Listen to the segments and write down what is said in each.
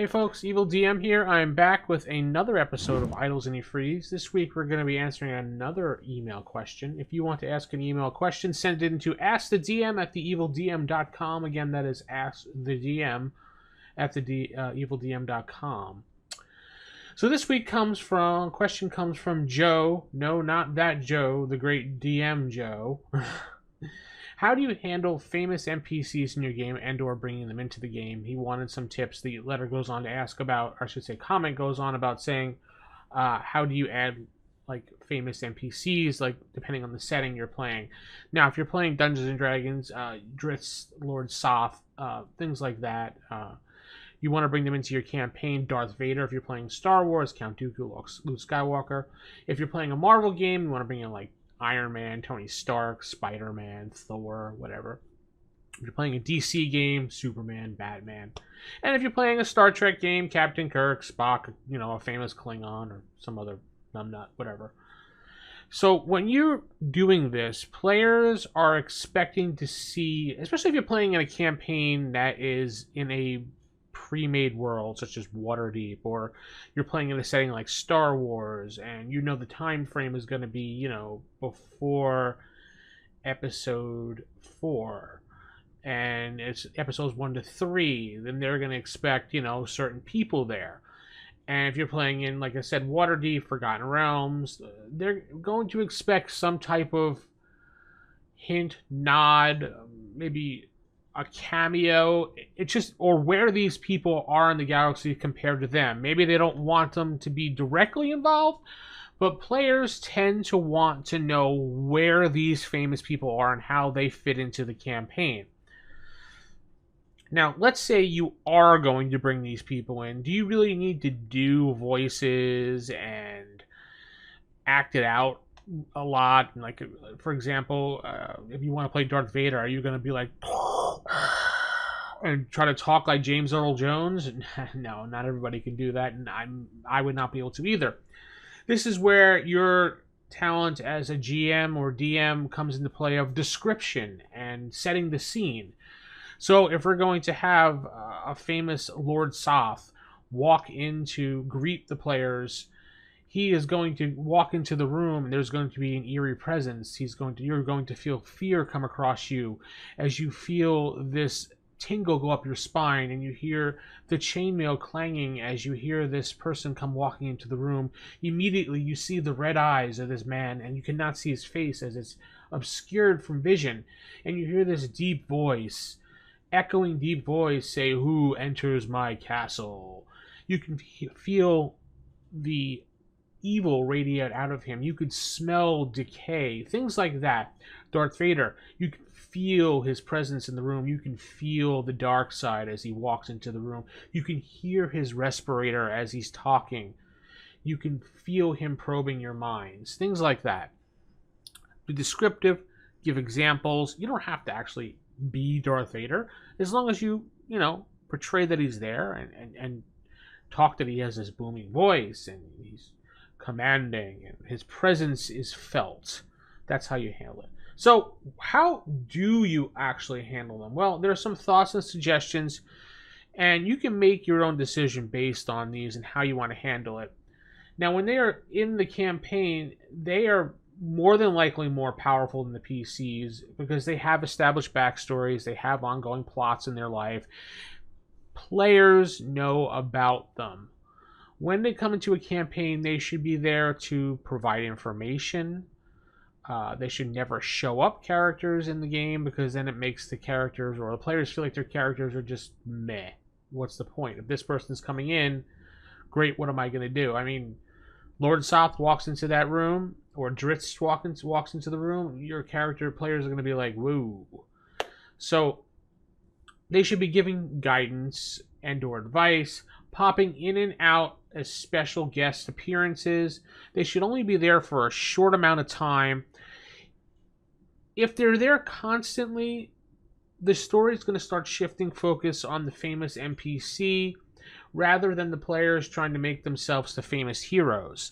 Hey folks, Evil DM here. I'm back with another episode of Idols and Efreetis. This week we're going to be answering another email question. If you want to ask an email question, send it into askthedm at theevildm.com. Again, that is askthedm at theevildm.com. So this week question comes from Joe. No, not that Joe, the great DM Joe. How do you handle famous NPCs in your game and or bringing them into the game? He wanted some tips. The letter goes on to ask about, or I should say comment goes on about saying, how do you add like famous NPCs, like depending on the setting you're playing. Now, if you're playing Dungeons and Dragons, Dritz, Lord Soth, things like that, you want to bring them into your campaign. Darth Vader, if you're playing Star Wars, Count Dooku, Luke Skywalker. If you're playing a Marvel game, you want to bring in like Iron Man, Tony Stark, Spider-Man, Thor, whatever. If you're playing a DC game, Superman, Batman. And if you're playing a Star Trek game, Captain Kirk, Spock, a famous Klingon or some other numbnut, whatever. So when you're doing this, players are expecting to see, especially if you're playing in a campaign that is in a pre-made world such as Waterdeep, or you're playing in a setting like Star Wars and the time frame is going to be before episode 4 and it's episodes 1 to 3, then they're going to expect certain people there. And if you're playing in, like I said, Waterdeep, Forgotten Realms, they're going to expect some type of hint, nod, maybe a cameo. It's just, or where these people are in the galaxy compared to them. Maybe they don't want them to be directly involved, but players tend to want to know where these famous people are and how they fit into the campaign. Now, let's say you are going to bring these people in. Do you really need to do voices and act it out a lot? Like, for example, if you want to play Darth Vader, are you going to be like and try to talk like James Earl Jones? No, not everybody can do that, and I would not be able to either. This is where your talent as a GM or DM comes into play of description and setting the scene. So if we're going to have a famous Lord Soth walk in to greet the players, he is going to walk into the room and there's going to be an eerie presence. You're going to feel fear come across you as you feel this tingle go up your spine, and you hear the chainmail clanging as you hear this person come walking into the room. Immediately you see the red eyes of this man, and you cannot see his face as it's obscured from vision, and you hear this echoing deep voice say, "Who enters my castle?" You can feel the evil radiate out of him. You could smell decay, things like that. Darth Vader, you can feel his presence in the room. You can feel the dark side as he walks into the room. You can hear his respirator as he's talking. You can feel him probing your minds, things like that. Be descriptive, give examples. You don't have to actually be Darth Vader, as long as you portray that he's there and talk that he has this booming voice and he's commanding and his presence is felt. That's how you handle it. So how do you actually handle them? Well, there are some thoughts and suggestions, and you can make your own decision based on these and how you want to handle it. Now, when they are in the campaign, they are more than likely more powerful than the PCs because they have established backstories, they have ongoing plots in their life. Players know about them. When they come into a campaign, they should be there to provide information. They should never show up characters in the game because then it makes the characters or the players feel like their characters are just meh. What's the point? If this person's coming in, great, what am I going to do? I mean, Lord Soth walks into that room, or Dritz walks into the room, your players are going to be like, whoa. So they should be giving guidance and or advice, popping in and out as special guest appearances. They should only be there for a short amount of time. If they're there constantly, the story is going to start shifting focus on the famous NPC rather than the players trying to make themselves the famous heroes.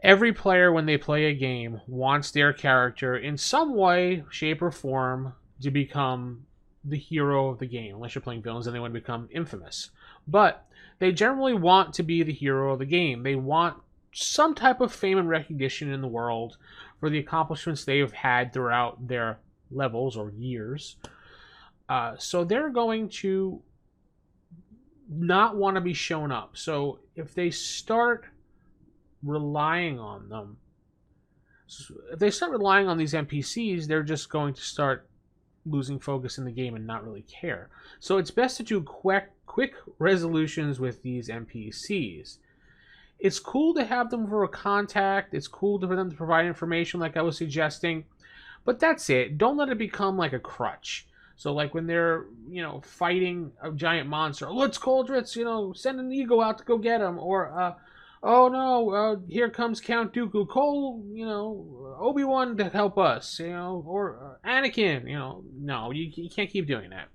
Every player, when they play a game, wants their character in some way, shape, or form to become the hero of the game. Unless you're playing villains and they want to become infamous. But They generally want to be the hero of the game. They want some type of fame and recognition in the world for the accomplishments they have had throughout their levels or years. So they're going to not want to be shown up. So if they start relying on them, if they start relying on these NPCs, they're just going to start losing focus in the game and not really care. So it's best to do quick resolutions with these NPCs. It's cool to have them for a contact. It's cool for them to provide information like I was suggesting. But that's it. Don't let it become like a crutch. So like when they're, fighting a giant monster, let's Coldritz, send an eagle out to go get him. Or, oh no, here comes Count Dooku. Call, Obi-Wan to help us, or Anakin, No, you can't keep doing that.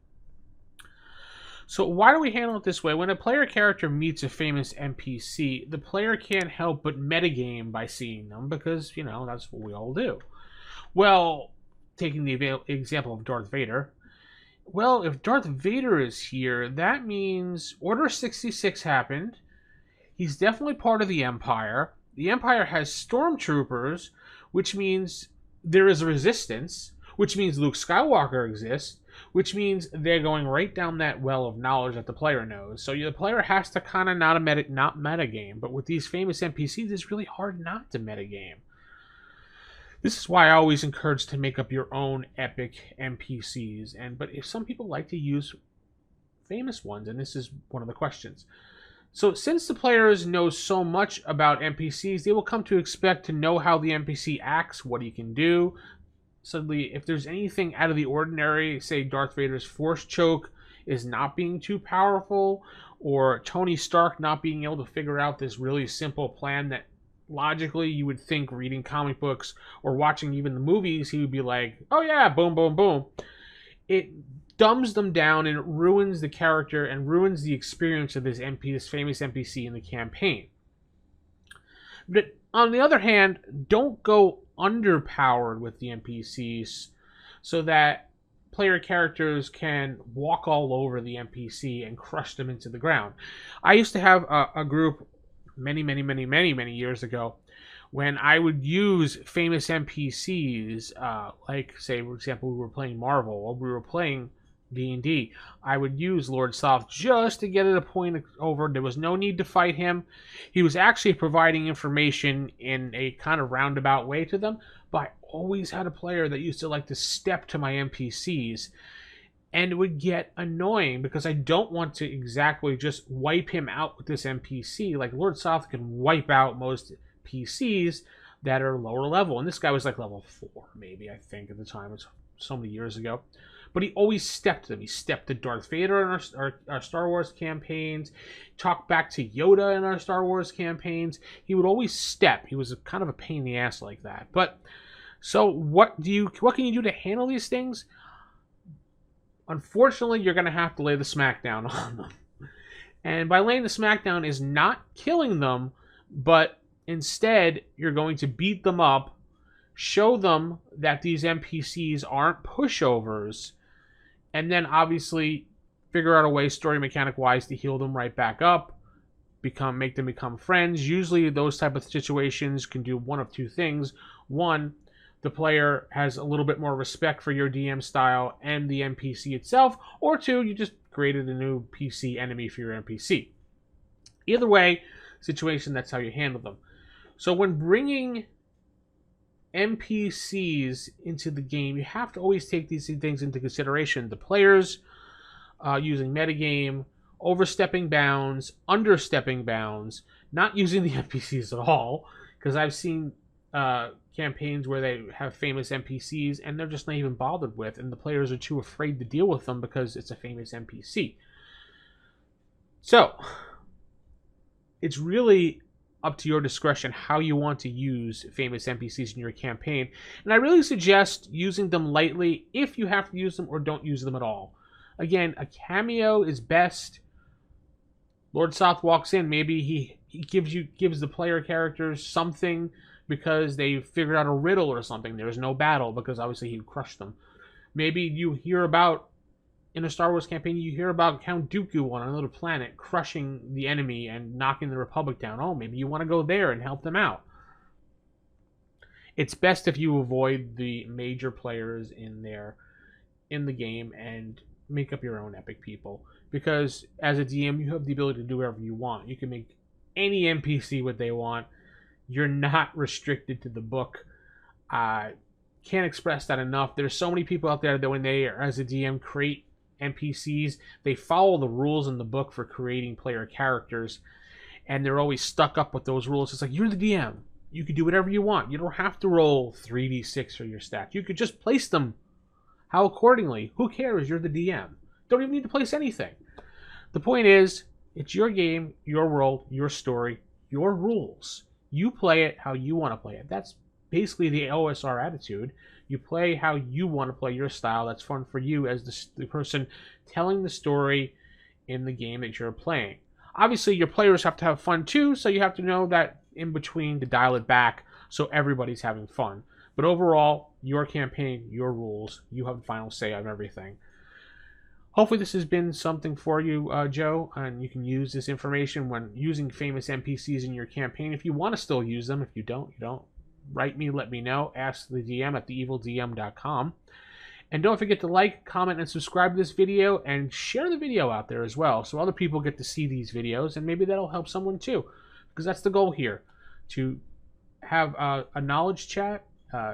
So why do we handle it this way? When a player character meets a famous NPC, the player can't help but metagame by seeing them because, that's what we all do. Well, taking the example of Darth Vader, well, if Darth Vader is here, that means Order 66 happened. He's definitely part of the Empire. The Empire has stormtroopers, which means there is a resistance, which means Luke Skywalker exists, which means they're going right down that well of knowledge that the player knows. So the player has to kind of not metagame. But with these famous NPCs, it's really hard not to metagame. This is why I always encourage to make up your own epic NPCs. But if some people like to use famous ones, and this is one of the questions. So since the players know so much about NPCs, they will come to expect to know how the NPC acts, what he can do. Suddenly, if there's anything out of the ordinary, say Darth Vader's force choke is not being too powerful, or Tony Stark not being able to figure out this really simple plan that logically you would think reading comic books or watching even the movies, he would be like, oh yeah, boom, boom, boom. It dumbs them down and it ruins the character and ruins the experience of this famous NPC in the campaign. But on the other hand, don't go underpowered with the NPCs so that player characters can walk all over the NPC and crush them into the ground. I used to have a group many years ago when I would use famous NPCs, like, say, for example, we were playing Marvel or we were playing D&D. I would use Lord Soth just to get it a point over. There was no need to fight him. He was actually providing information in a kind of roundabout way to them, but I always had a player that used to like to step to my NPCs, and it would get annoying because I don't want to exactly just wipe him out with this NPC. Like Lord Soth can wipe out most PCs that are lower level, and this guy was like level 4 maybe, I think, at the time. It was so many years ago. But he always stepped to them. He stepped to Darth Vader in our Star Wars campaigns, talked back to Yoda in our Star Wars campaigns. He would always step. He was kind of a pain in the ass like that. But so what can you do to handle these things? Unfortunately, you're going to have to lay the smackdown on them. And by laying the smackdown is not killing them, but instead you're going to beat them up, show them that these NPCs aren't pushovers, and then obviously figure out a way, story mechanic wise, to heal them right back up, make them become friends. Usually those type of situations can do one of two things. One, the player has a little bit more respect for your DM style and the NPC itself, or two, you just created a new PC enemy for your NPC. Either way, situation, that's how you handle them. So when bringing NPCs into the game, you have to always take these things into consideration. The players using metagame, overstepping bounds, understepping bounds, not using the NPCs at all, because I've seen campaigns where they have famous NPCs and they're just not even bothered with, and the players are too afraid to deal with them because it's a famous NPC. So it's really up to your discretion how you want to use famous NPCs in your campaign, and I really suggest using them lightly if you have to use them, or don't use them at all. Again, a cameo is best. Lord Soth walks in, maybe he gives the player characters something because they figured out a riddle or something. There's no battle because obviously he crushed them. Maybe you hear about in a Star Wars campaign, you hear about Count Dooku on another planet crushing the enemy and knocking the Republic down. Oh, maybe you want to go there and help them out. It's best if you avoid the major players in the game and make up your own epic people, because as a DM you have the ability to do whatever you want. You can make any NPC what they want. You're not restricted to the book. Can't express that enough. There's so many people out there that when they, as a DM, create NPCs, they follow the rules in the book for creating player characters, and they're always stuck up with those rules. It's like, you're the DM. You can do whatever you want. You don't have to roll 3d6 for your stats. You could just place them how accordingly. Who cares? You're the DM. Don't even need to place anything. The point is, it's your game, your world, your story, your rules. You play it how you want to play it. That's basically the OSR attitude. You play how you want to play your style. That's fun for you as the person telling the story in the game that you're playing. Obviously, your players have to have fun too, so you have to know that in between to dial it back so everybody's having fun. But overall, your campaign, your rules, you have the final say on everything. Hopefully this has been something for you, Joe, and you can use this information when using famous NPCs in your campaign. If you want to still use them, if you don't, you don't. Write me, let me know. Ask the DM at theevildm.com. And don't forget to like, comment, and subscribe to this video, and share the video out there as well, so other people get to see these videos, and maybe that'll help someone too, because that's the goal here, to have a knowledge chat,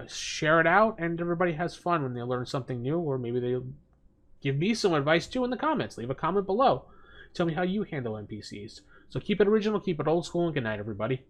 share it out, and everybody has fun when they learn something new, or maybe they'll give me some advice too in the comments. Leave a comment below. Tell me how you handle NPCs. So keep it original, keep it old school, and good night, everybody.